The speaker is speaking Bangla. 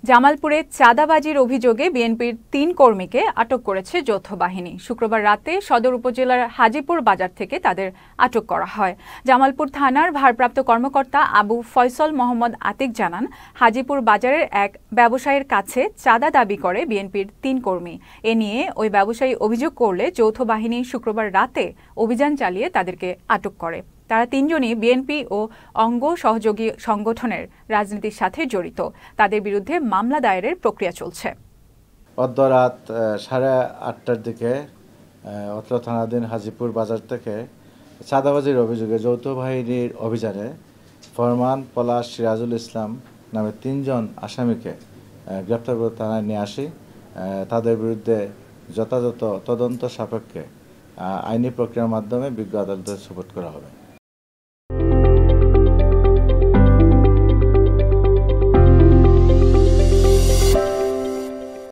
জামালপুরে চাঁদাবাজির অভিযোগে বিএনপির ৩ কর্মীকে আটক করেছে যৌথ বাহিনী। শুক্রবার রাতে সদর উপজেলার হাজীপুর বাজার থেকে তাদের আটক করা হয়। জামালপুর থানার ভারপ্রাপ্ত কর্মকর্তা আবু ফয়সল মোহাম্মদ আতিক জানান, হাজীপুর বাজারের এক ব্যবসায়ীর কাছে চাঁদা দাবি করে বিএনপির ৩ কর্মী। এ নিয়ে ওই ব্যবসায়ী অভিযোগ করলে যৌথ বাহিনী শুক্রবার রাতে অভিযান চালিয়ে তাদেরকে আটক করে। তারা ৩ জনই বিএনপি ও অঙ্গ সহযোগী সংগঠনের রাজনীতির সাথে জড়িত। তাদের বিরুদ্ধে মামলা দায়েরের প্রক্রিয়া চলছে। অর্ধরাত 8:30টার দিকে অত্র থানাধীন হাজীপুর বাজার থেকে চাঁদাবাজির অভিযোগে যৌথ বাহিনীর অভিযানে ফরমান, পলাশ, সিরাজুল ইসলাম নামে ৩ জন আসামিকে গ্রেপ্তার করে থানায় নিয়ে আসি। তাদের বিরুদ্ধে যথাযথ তদন্ত সাপেক্ষে আইনি প্রক্রিয়ার মাধ্যমে বিজ্ঞ আদালতে সুপোর্ট করা হবে।